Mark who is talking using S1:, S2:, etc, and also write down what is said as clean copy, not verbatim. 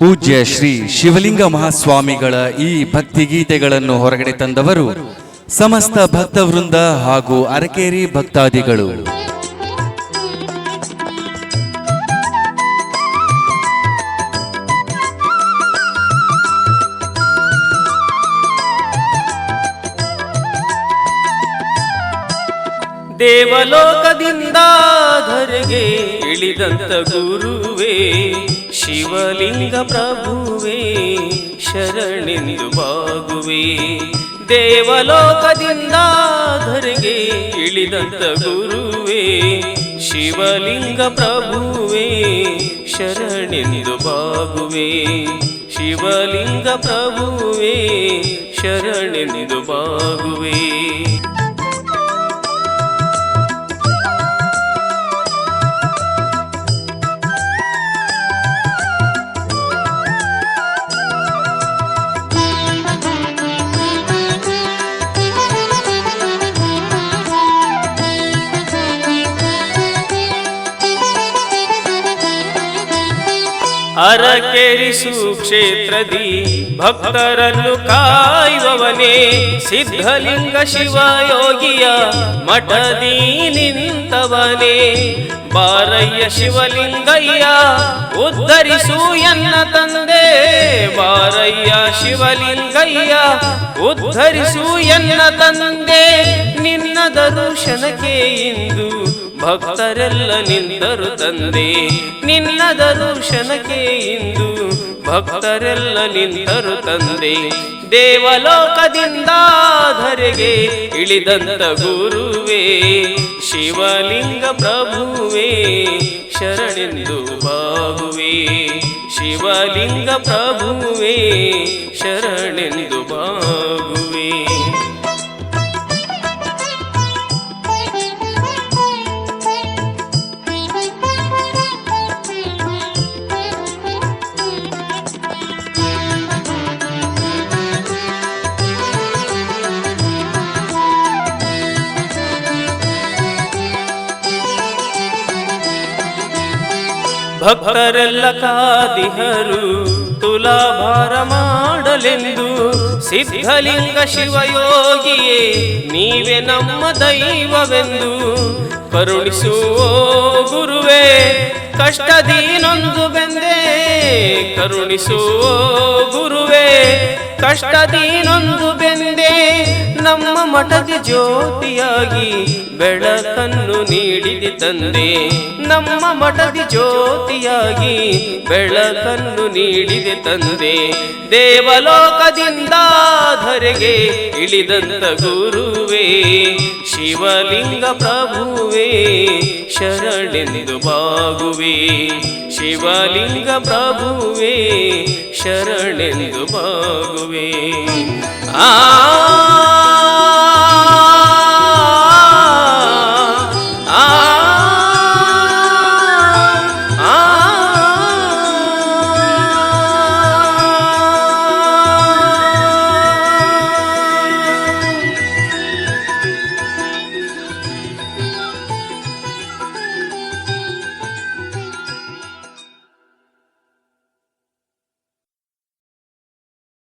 S1: ಪೂಜ್ಯ ಶ್ರೀ ಶಿವಲಿಂಗ ಮಹಾಸ್ವಾಮಿಗಳ ಈ ಭಕ್ತಿಗೀತೆಗಳನ್ನು ಹೊರಗಡೆ ತಂದವರು ಸಮಸ್ತ ಭಕ್ತವೃಂದ ಹಾಗೂ ಅರಕೇರಿ ಭಕ್ತಾದಿಗಳು.
S2: ದೇವಲೋಕದಿಂದ ಧರೆಗೆ ಇಳಿದಂತ ಗುರುವೇ ಶಿವಲಿಂಗ ಪ್ರಭುವೇ ಶರಣೆಂದು ಬಾಗುವೆ. ದೇವಲೋಕದಿಂದ ಧರೆಗೆ ಇಳಿದಂತ ಗುರುವೇ ಶಿವಲಿಂಗ ಪ್ರಭುವೇ ಶರಣೆಂದು ಬಾಗುವೆ. ಶಿವಲಿಂಗ ಪ್ರಭುವೇ ಶರಣೆಂದು ಬಾಗುವೆ. ಅರಕೇರಿ ಸುಕ್ಷೇತ್ರದಿ ಭಕ್ತರನ್ನು ಕಾಯುವವನೇ ಸಿದ್ಧಲಿಂಗ ಶಿವಯೋಗಿಯ ಮಠದಿ ನಿಂತವನೇ. ಬಾರಯ್ಯ ಶಿವಲಿಂಗಯ್ಯ ಉದ್ಧರಿಸು ಎನ್ನ ತಂದೆ, ಬಾರಯ್ಯ ಶಿವಲಿಂಗಯ್ಯ ಉದ್ಧರಿಸು ಎನ್ನ ತಂದೆ. ನಿನ್ನ ದರ್ಶನಕ್ಕೆ ಇಂದು ಭಕ್ತರೆಲ್ಲ ನಿಂದರು ತಂದೆ, ನಿನ್ನ ದರ್ಶನಕ್ಕೆ ಇಂದು ಭಕ್ತರೆಲ್ಲ ನಿಂದರು ತಂದೆ. ದೇವಲೋಕದಿಂದ ಧರೆಗೆ ಇಳಿದಂತ ಗುರುವೇ ಶಿವಲಿಂಗ ಪ್ರಭುವೇ ಶರಣೆಂದು ಬಾಗುವೆ. ಶಿವಲಿಂಗ ಪ್ರಭುವೇ ಶರಣೆಂದು ಬಾಗುವೆ. ಭಕ್ತರೆಲ್ಲ ಕಾದಿಹರು ತುಲಾಭಾರ ಮಾಡಲೆಂದು, ಸಿದ್ಧಲಿಂಗ ಶಿವಯೋಗಿಯೇ ನೀವೇ ನಮ್ಮ ದೈವವೆಂದು. ಕರುಣಿಸುವ ಗುರುವೇ ಕಷ್ಟದೀನೊಂದು ಬೆಂದೆ, ಕರುಣಿಸುವ ಗುರುವೇ ಕಷ್ಟದೀನೊಂದು ಬೆಂದೆ. ನಮ್ಮ ಮಠದ ಜ್ಯೋತಿಯಾಗಿ ಬೆಳಕನ್ನು ನೀಡಿದೆ ತಂದೆ, ನಮ್ಮ ಮಠದ ಜ್ಯೋತಿಯಾಗಿ ಬೆಳಕನ್ನು ನೀಡಿದೆ ತಂದೆ. ದೇವಲೋಕದಿಂದ ಧರೆಗೆ ಇಳಿದಂತ ಗುರುವೇ ಶಿವಲಿಂಗ ಪ್ರಭುವೇ ಶರಣೆಂದು ಬಾಗುವೆ. ಶಿವಲಿಂಗ ಪ್ರಭುವೇ ಶರಣೆಂದು ಬಾಗುವೆ. ಆ